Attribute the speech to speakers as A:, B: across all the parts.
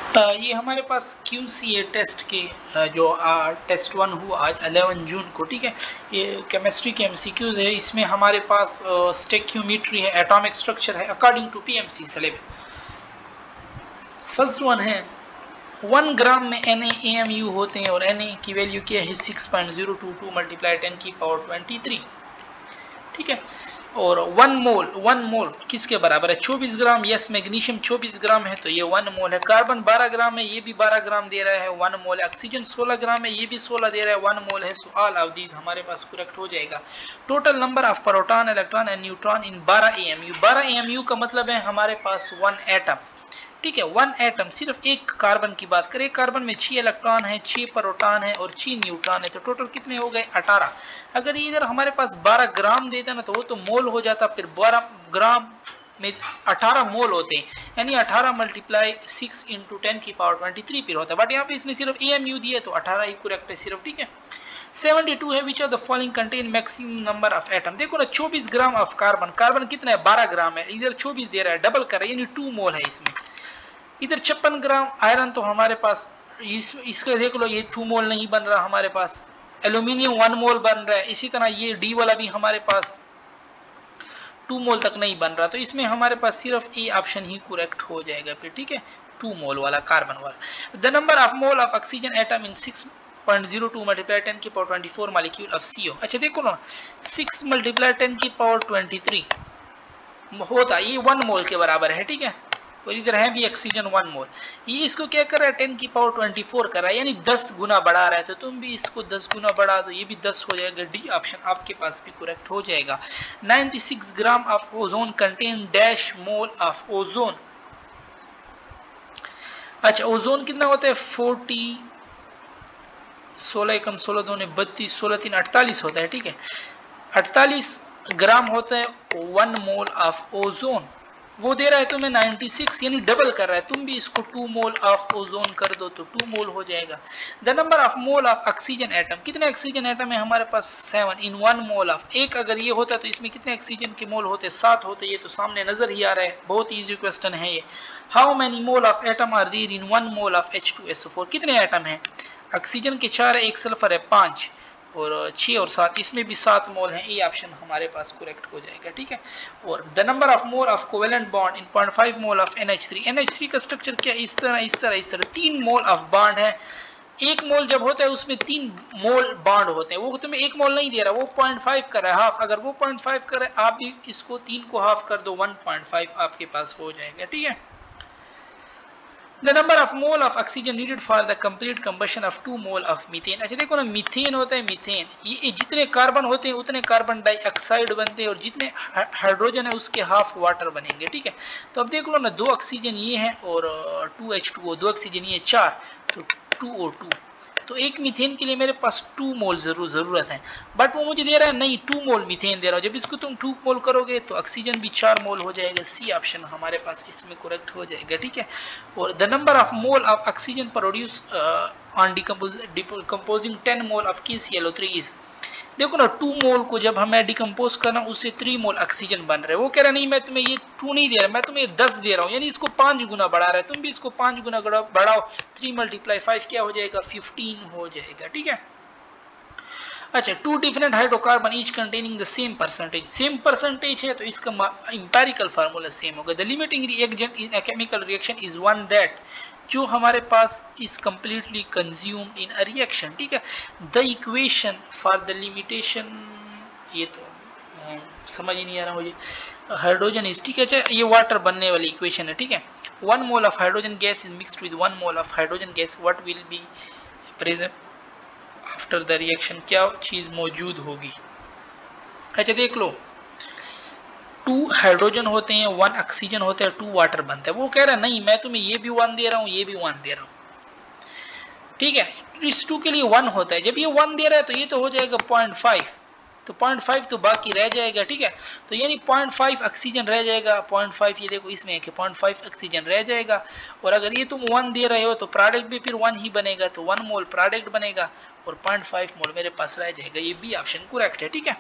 A: ये हमारे पास QCA test के जो टेस्ट 1 हुआ आज 11 जून को, ठीक है। ये केमिस्ट्री के MCQs है। इसमें हमारे पास स्टेक्योमेट्री है, एटॉमिक स्ट्रक्चर है according to PMC syllabus. First one है 1 ग्राम में NaAMU होते हैं और Na की वैल्यू क्या है 6.022 मल्टीप्लाई 10 की पावर 23, ठीक है। और 1 मोल किसके बराबर है 24 ग्राम। यस, मैग्नीशियम 24 ग्राम है तो ये 1 मोल है। कार्बन 12 ग्राम है, ये भी 12 ग्राम दे रहा है, 1 मोल है। ऑक्सीजन 16 ग्राम है, ये भी 16 दे रहा है, 1 मोल है। सो ऑल ऑफ दीज हमारे पास करेक्ट हो जाएगा। Total number of proton, electron and neutron in 12 AMU। 12 AMU का मतलब है हमारे पास 1 एटम, ठीक है। 1 एटम, सिर्फ एक कार्बन की बात करें, कार्बन में 6 इलेक्ट्रॉन है, 6 प्रोटॉन है और 6 न्यूट्रॉन है, तो टोटल कितने हो गए 18। अगर इधर हमारे पास 12 ग्राम देता ना तो वो तो मोल हो जाता, फिर 12 ग्राम में 18 मोल होते हैं, यानी 18 मल्टीप्लाई 6 इंटू 10 की पावर 23 फिर होता है। बट यहाँ पे इसने सिर्फ AMU दिया तो 18 ही करेक्ट है सिर्फ, ठीक है। 72 है which of the following contain maximum number of atom. देखो ना 24 ग्राम ऑफ कार्बन, कार्बन कितना है 12 ग्राम है, इधर 24 दे रहा है, डबल कर रहा है, यानी 2 मोल है इसमें। इधर 56 ग्राम आयरन तो हमारे पास इसका देख लो, ये 2 मोल नहीं बन रहा हमारे पास। एल्यूमिनियम 1 मोल बन रहा है। इसी तरह ये डी वाला भी हमारे पास 2 मोल तक नहीं बन रहा, तो इसमें हमारे पास सिर्फ ए ऑप्शन ही करेक्ट हो जाएगा फिर, ठीक है, 2 मोल वाला कार्बन वाला। The number of mole of oxygen atom in 6.02 multiply 10 की पावर 24 मॉलिक्यूल ऑफ CO। अच्छा देखो ना 6 मल्टीप्लाई 10 की पावर 23 होता, ये 1 मोल के बराबर है, ठीक है। और इधर है भी ऑक्सीजन 1 मोल। ये इसको क्या कर रहा है 10 की पावर 24 कर रहा है, यानी 10 गुना बढ़ा रहा है, तो तुम भी इसको 10 गुना बढ़ा दो, ये भी 10 हो जाएगा। डी ऑप्शन आपके पास भी करेक्ट हो जाएगा। 96 gram of ozone contain dash mole of ozone. अच्छा ओजोन कितना होता है 40, 16 एकम 16 दूने 32, 16 3 48 होता है, ठीक है। 48 ग्राम होता है 1 मोल ऑफ ओजोन, वो दे रहा है तुम्हें 96, यानी डबल कर रहा है। तुम भी इसको 2 मोल ऑफ ओजोन कर दो तो 2 मोल हो जाएगा। The number of mole of oxygen atom, कितने ऑक्सीजन एटम है हमारे पास 7 इन 1 मोल ऑफ। एक अगर ये होता तो इसमें कितने ऑक्सीजन के मोल होते 7 होते, ये तो सामने नजर ही आ रहा है, बहुत इजी क्वेश्चन है ये। How many mole of atom are there in 1 mole of H2SO4। कितने एटम है ऑक्सीजन के 4 है, एक सल्फर है 5 और 6 और 7, इसमें भी 7 मोल हैं। ये ऑप्शन हमारे पास करेक्ट हो जाएगा, ठीक है। और the number of mole of covalent bond in 0.5 mole of NH3। NH3 का स्ट्रक्चर क्या इस तरह इस तरह इस तरह 3 मोल ऑफ बॉन्ड है। 1 मोल जब होता है उसमें 3 मोल बॉन्ड होते हैं, वो तुम्हें 1 मोल नहीं दे रहा, वो 0.5 कर रहा है हाफ। अगर वो 0.5 कर रहा है आप भी इसको 3 को हाफ कर दो, 1.5 आपके पास हो जाएगा, ठीक है। The number of mole of oxygen needed for the complete combustion of 2 mole of methane। अच्छा देखो ना मीथेन होता है, मीथेन ये जितने कार्बन होते हैं उतने कार्बन डाइऑक्साइड बनते हैं और जितने हाइड्रोजन है उसके हाफ वाटर बनेंगे, ठीक है। तो अब देख लो ना 2 ऑक्सीजन ये है और 2H2O, 2 ऑक्सीजन ये 4, तो 2O2। तो एक मीथेन के लिए मेरे पास 2 मोल जरूरत है, बट वो मुझे दे रहा है नहीं 2 मोल मीथेन दे रहा हूँ। जब इसको तुम 2 मोल करोगे तो ऑक्सीजन भी 4 मोल हो जाएगा। सी ऑप्शन हमारे पास इसमें करेक्ट हो जाएगा, ठीक है। और the number of mole of oxygen produce on decomposing 10 mole of KClO3 is. देखो ना 2 मोल को जब हमें डिकम्पोज करना उससे 3 मोल ऑक्सीजन बन रहे हैं। वो कह रहा नहीं मैं तुम्हें ये 2 नहीं दे रहा, मैं तुम्हें 10 दे रहा हूँ, यानी इसको 5 गुना बढ़ा रहा है। तुम भी इसको 5 गुना बढ़ाओ, 3 मल्टीप्लाई 5 क्या हो जाएगा 15 हो जाएगा, ठीक है। अच्छा 2 different hydrocarbon each containing the same percentage, same percentage है तो इसका इंपेरिकल फार्मूला सेम होगा। The limiting reactant in a chemical reaction is one that, जो हमारे पास is completely consumed in a reaction, ठीक है। The equation for the limitation, ये तो समझ ही नहीं आ रहा मुझे। हाइड्रोजन इज, ठीक है, अच्छा ये वाटर बनने वाली इक्वेशन है, ठीक है। 1 mole of hydrogen gas is mixed with 1 mole of hydrogen gas, what will be present after the reaction, क्या चीज मौजूद होगी। अच्छा देख लो 2 हाइड्रोजन होते हैं, 1 ऑक्सीजन होता है, 2 वाटर बनता है। वो कह रहा है नहीं मैं तुम्हें ये भी 1 दे रहा हूँ, ये भी 1 दे रहा हूँ, ठीक है। इस 2 के लिए 1 होता है, जब ये 1 दे रहा है तो ये तो हो जाएगा 0.5, तो 0.5 तो बाकी रह जाएगा, ठीक है। तो यानी 0.5 ऑक्सीजन रह जाएगा, 0.5 ये देखो इसमें है कि 0.5 ऑक्सीजन रह जाएगा। और अगर ये तुम 1 दे रहे हो तो प्रोडक्ट भी फिर 1 ही बनेगा, तो 1 मोल प्रोडक्ट बनेगा और 0.5 मोल मेरे पास रह जाएगा। ये बी ऑप्शन करेक्ट है, ठीक है।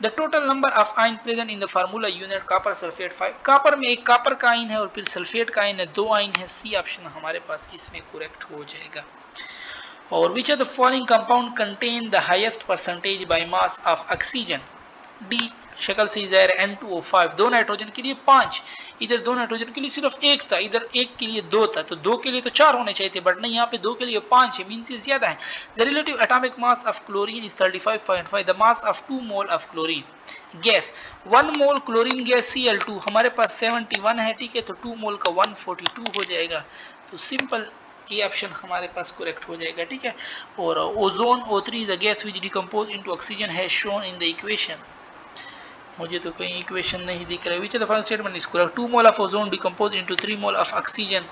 A: The total number of ion present in the formula unit copper sulphate 5। Copper में एक कॉपर का आयन है और फिर सल्फेट का आयन है, 2 आयन है। सी ऑप्शन हमारे पास इसमें करेक्ट हो जाएगा। और which of the following compound contain the highest percentage by mass of oxygen? D शक्ल से ज़ाहिर है N2O5। 2 नाइट्रोजन के लिए 5, इधर 2 नाइट्रोजन के लिए सिर्फ 1 था, इधर 1 के लिए 2 था, तो 2 के लिए तो 4 होने चाहिए थे, बट नहीं यहाँ पे 2 के लिए 5 है, मीन से ज्यादा है। The relative atomic mass of chlorine is 35.5, the mass of 2 mole of chlorine gas. 1 mole chlorine gas Cl2 हमारे पास 71 है, ठीक है, तो 2 मोल का 142 हो जाएगा। तो सिंपल ये ऑप्शन हमारे पास करेक्ट हो जाएगा, ठीक है। और ozone O3 is a gas which decompose into oxygen has shown in the equation. मुझे तो कहीं इक्वेशन नहीं दिख रहा है। Which of the following statement is correct? 2 mole of ozone decompose into 3 mole of oxygen,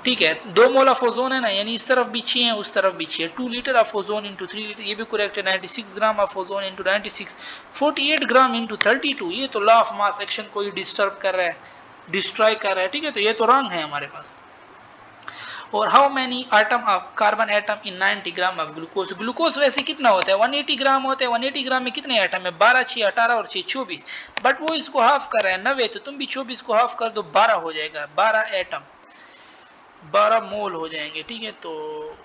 A: ठीक है। 2 मोल ऑफ ओजोन है ना, यानी इस तरफ भी 6 है उस तरफ भी 6 है। 2 litre of ozone into 3 litre, ये भी करेक्ट है। 96 gram of ozone into 96, 48 gram into 32, ये तो लॉ ऑफ मास एक्शन को ही डिस्टर्ब कर रहा है, डिस्ट्रॉय कर रहा है, ठीक है, तो ये तो रॉन्ग है हमारे पास। और how many atom of carbon atom in 90 gram of glucose. Glucose वैसे कितना होता है? 180 ग्राम होता है। 180 ग्राम में कितने एटम है? 12, 6, 18 और 6 24, बट वो इसको हाफ कर रहा है 90, तो तुम भी 24 को हाफ कर दो, 12 हो जाएगा। 12 एटम 12 मोल हो जाएंगे, ठीक है। तो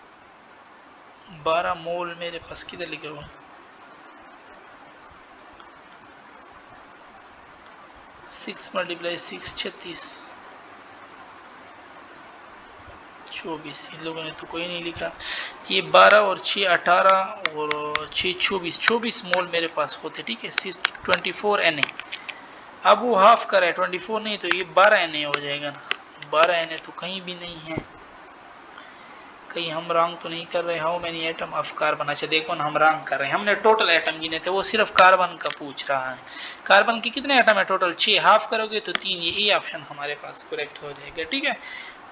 A: 12 मोल मेरे पास किधर लिखे हुए? 6 × 6 36, 24, इन लोगों ने तो कोई नहीं लिखा। ये 12 और 6 18 और 6 24, 24 मोल मेरे पास होते, ठीक है। 24 Na। अब वो हाफ कर है 24 नहीं, तो ये 12 Na हो जाएगा ना। 12 Na तो कहीं भी नहीं है, कहीं हम रॉन्ग तो नहीं कर रहे। How many atom of carbon, अच्छा देखो ना हम रॉन्ग कर रहे हैं, हमने टोटल एटम गिने थे, वो सिर्फ कार्बन का पूछ रहा है। कार्बन के कितने एटम है टोटल? 6, हाफ करोगे तो 3, ये ऑप्शन हमारे पास करेक्ट हो जाएगा, ठीक है।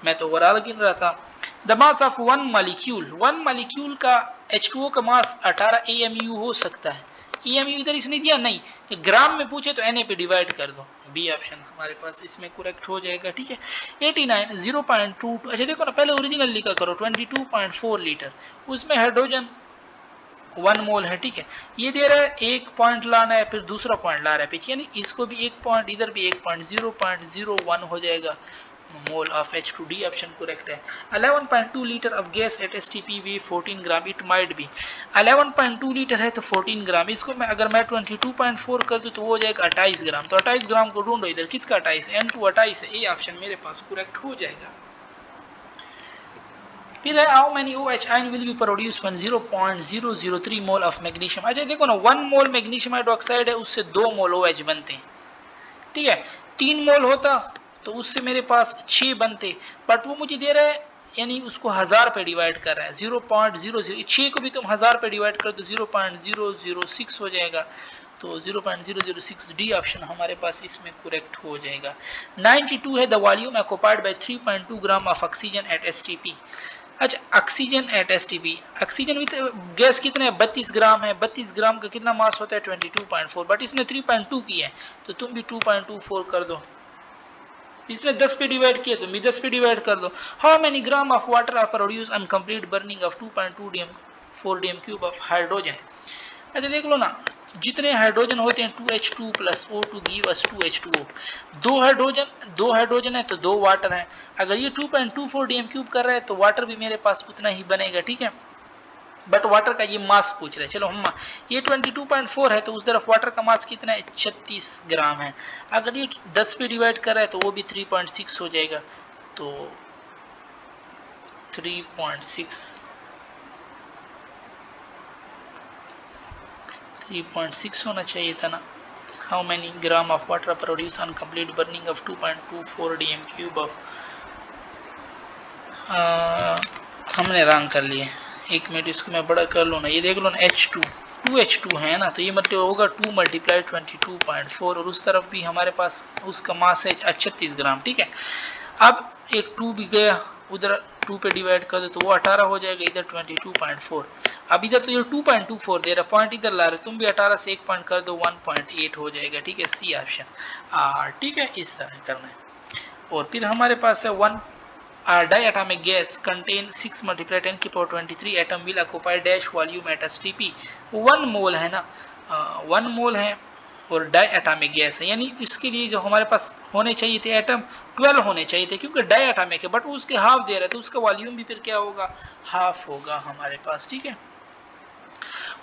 A: मैं तो ओवरऑल गिन रहा था। The mass of 1 molecule, 1 molecule का H2O का मास 18 AMU हो सकता है। EMU इधर इसने दिया नहीं, कि ग्राम में पूछे तो Na पे डिवाइड कर दो, बी ऑप्शन हमारे पास इसमें करेक्ट हो जाएगा, ठीक है। 89 0.22, अच्छा देखो ना पहले ओरिजिनल लिखा करो, 22.4 लीटर, उसमें हाइड्रोजन 1 मोल है, ठीक है। ये दे रहा है 1 पॉइंट लाना है, फिर दूसरा पॉइंट ला रहा है पीछे, यानी इसको भी 1 पॉइंट, इधर भी 1 पॉइंट, 0.01 हो जाएगा mole of H2, D option correct है। 11.2 litre of gas at STP way 14 gram, it might be. 11.2 litre है तो 14 ग्राम, इसको मैं अगर मैं 22.4 कर दूं तो वो हो जाएगा 28 ग्राम। तो 28 ग्राम को ढूंढो इधर, किसका 28? N2 28 है, ये ऑप्शन मेरे पास करेक्ट हो जाएगा। फिर है how many OH ion will be produce when 0.003 mole of magnesium. अच्छा देखो ना 1 मोल मैग्नीशियम हाइड्रोक्साइड है, उससे 2 मोल OH बनते हैं, ठीक है। 3 मोल होता तो उससे मेरे पास 6 बनते, बट वो मुझे दे रहा है, यानी उसको 1000 पे डिवाइड कर रहा है। 0.00, 6 को भी तुम 1000 पे डिवाइड कर दो 0.006 हो जाएगा, तो 0.006 डी ऑप्शन हमारे पास इसमें करेक्ट हो जाएगा। 92 है the volume occupied by 3.2 gram of oxygen at STP। अच्छा oxygen at STP, oxygen with gas कितने है? 32 ग्राम है। 32 ग्राम का कितना मास होता है? 22.4, बट इसने 3.2 किया है, तो तुम भी 2.24 कर दो। इसने 10 पे डिवाइड किया तो मैं 10 पे डिवाइड कर दो। How many gram of water are produce on complete burning of 2.2 4 dm³ of hydrogen. अच्छा देख लो ना, जितने हाइड्रोजन होते हैं 2H2 plus O2 give us 2H2O। दो हाइड्रोजन है तो 2 वाटर है। अगर ये 2.24 dm³ कर रहा है तो वाटर भी मेरे पास उतना ही बनेगा, ठीक है, बट वाटर का ये मास पूछ रहे हैं। चलो हम ये 22.4 है तो उस तरफ वाटर का मास कितना है? 36 ग्राम है। अगर ये 10 पे डिवाइड कर रहा है तो वो भी 3.6 हो जाएगा, तो 3.6 होना चाहिए था ना। How many gram of water produce on complete burning of 2.24 dm³ of, हमने रॉन्ग कर लिए। एक मिनट इसको मैं बड़ा कर लूँ ना, ये देख लो ना H2 2H2 है ना, तो ये मतलब होगा 2 × 22.4, और उस तरफ भी हमारे पास उसका मास है 36 ग्राम, ठीक है। अब एक 2 भी गया उधर 2 पे डिवाइड कर दो तो वो 18 हो जाएगा, इधर 22.4। अब इधर तो ये 2.24 दे रहा, पॉइंट इधर ला रहे, तुम भी 18 से 1 पॉइंट कर दो 1.8 हो जाएगा, ठीक है, सी ऑप्शन। ठीक है, इस तरह करना है। और फिर हमारे पास है 1 diatomic gas contain 6 multiplied 10 की power 23 atom will occupy dash volume at STP। 1 मोल है ना, 1 मोल है और डायटॉमिक गैस है, यानी इसके लिए जो हमारे पास होने चाहिए थे एटम 12 होने चाहिए थे, क्योंकि डायटॉमिक है, बट उसके हाफ दे रहे थे, उसका वॉल्यूम भी फिर क्या होगा, हाफ होगा हमारे पास, ठीक है।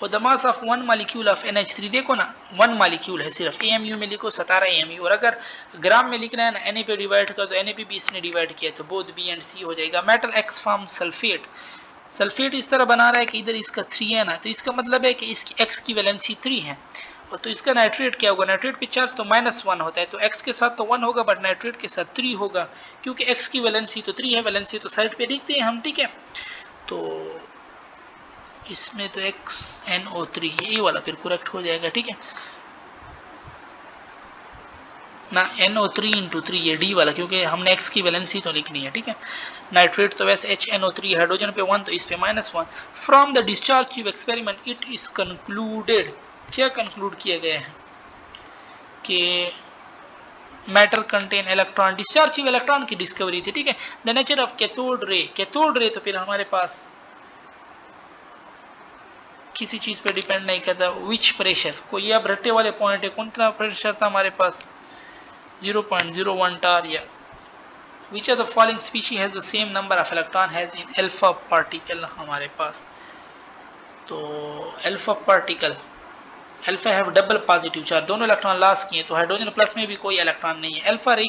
A: और the mass of 1 molecule of NH3, देखो ना 1 मॉलिक्यूल है सिर्फ, AMU में लिखो 17 AMU, और अगर ग्राम में लिखना है ना Na पे डिवाइड कर दो, Na पे भी इसने डिवाइड किया तो बोथ B एंड C हो जाएगा। Metal X form sulphate, sulphate इस तरह बना रहा है कि इधर इसका 3 है ना, तो इसका मतलब है कि इसकी X की वैलेंसी 3 है, और तो इसका नाइट्रेट क्या होगा, नाइट्रेट पे चार्ज तो -1 होता है, तो X के साथ तो 1 होगा बट नाइट्रेट के साथ 3 होगा, क्योंकि X की वैलेंसी तो 3 है, वैलेंसी तो साइड पे लिखते हैं हम, ठीक है। तो इसमें तो XNO3 ये वाला फिर करेक्ट हो जाएगा, ठीक है ना, NO3 × 3 ये डी वाला, क्योंकि हमने X की वैलेंसी तो लिखनी है, ठीक है। नाइट्रेट तो वैसे HNO3, हाइड्रोजन पे 1 तो इस पे -1। From the discharge tube experiment it is concluded, क्या कंक्लूड किया गया है कि matter contain electron, discharge tube electron की डिस्कवरी थी, ठीक है। The nature of cathode ray, cathode ray तो फिर हमारे पास किसी चीज पे डिपेंड नहीं करता, विच प्रेशर, कोई अब रट्टे वाले पॉइंट है, कौन सा प्रेशर था हमारे पास 0.01 टार, या which of the following species has the same number of electron has in alpha particle हमारे पास, तो alpha particle, alpha have double positive charge, दोनों इलेक्ट्रॉन लॉस किए, तो हाइड्रोजन प्लस में भी कोई इलेक्ट्रॉन नहीं है। अल्फा रे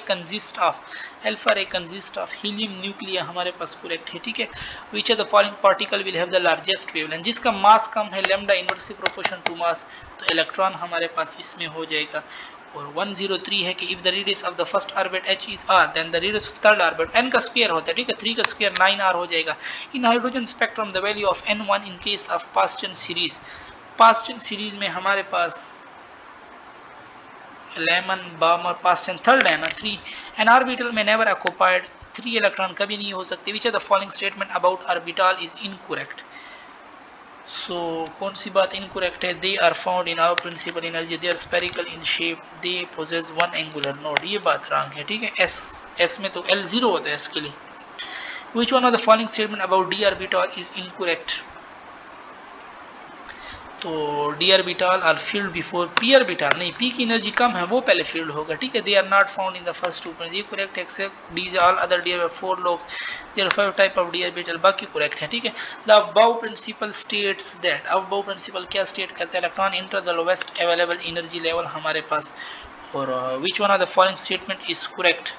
A: कंसिस्ट ऑफ हीलियम न्यूक्लिया हमारे पास करेक्ट है, ठीक है। Which of the following particle will have the largest wavelength, जिसका मास कम है lambda inversely proportion to mass, तो इलेक्ट्रॉन हमारे पास इसमें हो जाएगा। और 103 है कि if the radius of the first orbit h is r then the radius of third orbit, n का स्क्वायर होता है, ठीक है, 3 का स्क्वायर 9r हो जाएगा। In hydrogen spectrum the value of n1 in case of Paschen series, Paschen series में हमारे पास लेमन बामर पास्टन थर्ड है ना 3, एन ऑर्बिटल में नेवर ऑक्युपाइड 3 इलेक्ट्रॉन कभी नहीं हो सकते। Which of the following statement about orbital is incorrect, so कौन सी बात इनकरेक्ट है, they are found in our principal energy, they are spherical in shape, they possess one angular node, ये बात रॉन्ग है, ठीक है। एस में तो L0 होता है इसके लिए। Which one of the following statement about D orbital is incorrect, तो D orbital are filled before P orbital, नहीं, पी की एनर्जी कम है वो पहले फील्ड होगा, ठीक है। They are not found in the first two point, ये correct except D all other D are 4 lobes, there are 5 type of D orbital, बाकी करेक्ट है, ठीक है। The above principal states that, Aufbau principle क्या state करता है, electron enter the lowest available energy level हमारे पास। और which one of the following statement is correct,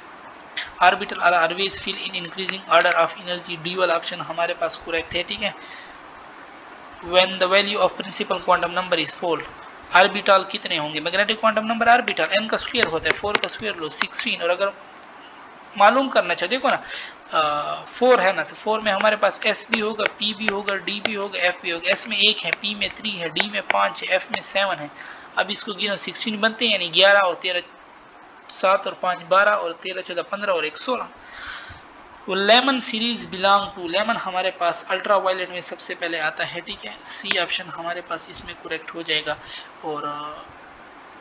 A: orbital are always fill in increasing order of energy, D वाला option हमारे पास correct है, ठीक है। when the value of principal quantum number is 4, orbital कितने होंगे, magnetic quantum number orbital n का square होता है, 4 का स्क्वायर लो 16, और अगर मालूम करना चाहो देखो ना 4 है ना, तो 4 में हमारे पास s भी होगा, p भी होगा, d भी होगा, f भी होगा, s में 1 है, p में 3 है, d में 5 है, f में 7 है। अब इसको गिनो 16 बनते हैं, यानी 11 और 13 7 और 5 12 और 13 14 15 और 1 16। वो Lyman series belong to, Lyman हमारे पास अल्ट्रा वायलेट में सबसे पहले आता है, ठीक है, सी ऑप्शन हमारे पास इसमें करेक्ट हो जाएगा। और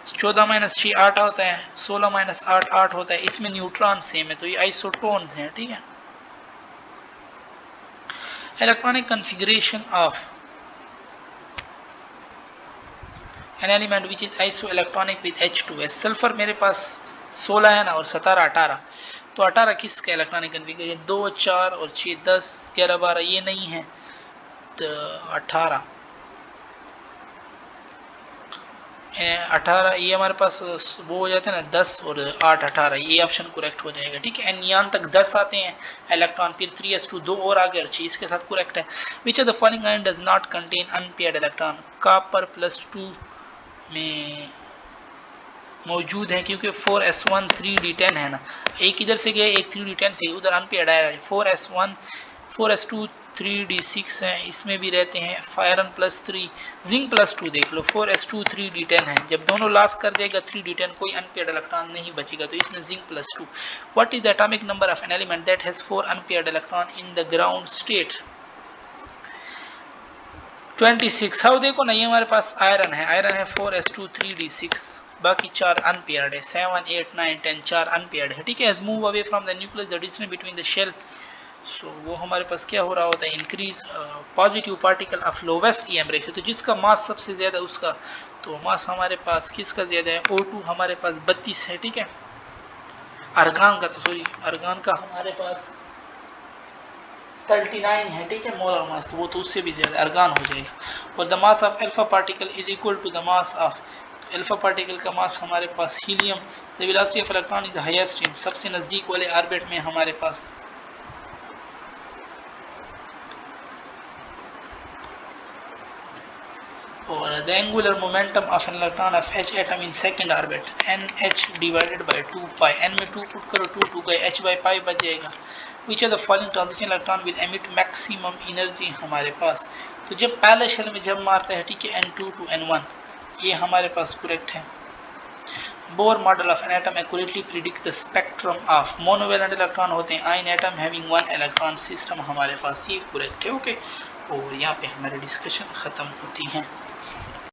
A: 14 - 6 8 होता है, 16 - 8 8 होता है, इसमें न्यूट्रॉन सेम है, तो ये आइसोटोन्स हैं, ठीक है। Electronic configuration of an element which is iso electronic with H2S, sulphur मेरे पास 16 है ना, और 17 18, तो 18 किसका इलेक्ट्रॉनिक कन्फिगरेशन, 2 4 और 6 10 11 12 ये नहीं है, तो 18 ये हमारे पास वो हो जाते हैं ना 10 और 8 18, ये ऑप्शन करेक्ट हो जाएगा, ठीक है। एंड यहाँ तक 10 आते हैं इलेक्ट्रॉन, फिर 3s2 2 और आगे और 6 इसके साथ करेक्ट है। Which of the following ion does not contain unpaired electron, copper +2 में मौजूद है, क्योंकि 4s1 3d10 है ना, एक इधर से गया एक 3d10 से, उधर अनपेयर्ड आया, 4s2 3d6 है, इसमें भी रहते हैं आयरन +3 जिंक +2 देख लो 4s2 3d10 है, जब दोनों लॉस कर जाएगा 3d10 कोई अनपेयर्ड इलेक्ट्रॉन नहीं बचेगा, तो इसमें zinc +2। What is the atomic number of an element that has 4 unpaired electron in the ground state? 26। How देखो ना, ये हमारे पास आयरन है 4s2 3d6, बाकी 4 अनपेयर्ड है 7 8 9 10 4 अनपेयर्ड है, ठीक है। As move away from the nucleus the distance between the shell, so वो हमारे पास क्या हो रहा होता है, increase positive particle of lowest EM ratio, तो जिसका मास सबसे ज्यादा उसका, तो मास हमारे पास किसका ज्यादा है, O2 हमारे पास 32 है, ठीक है। अर्गान का, तो सॉरी अर्गान का हमारे पास 39 है, ठीक है मोलर मास, तो वो तो उससे भी ज्यादा अर्गान हो जाएगा। और the mass of alpha particle is equal to the mass of, तो अल्फा पार्टिकल का मास हमारे पास helium, the velocity of electron is the highest in, सबसे नजदीक वाले ऑर्बिट में हमारे पास, और the angular momentum of an electron of H atom in second orbit NH divided by 2 pi, n में 2 पुट करो 2 2 गए, H बाय पाई बच जाएगा। विच of the following transition electron will emit maximum energy हमारे पास, तो जब पहले शेल में जब मारता है, ठीक है N2 to N1, ये हमारे पास करेक्ट है। Bohr model of an atom accurately predict the spectrum of monovalent electron होते हैं ion atom having 1 electron system, हमारे पास ये करेक्ट है, ओके। और यहाँ पे हमारी डिस्कशन ख़त्म होती है।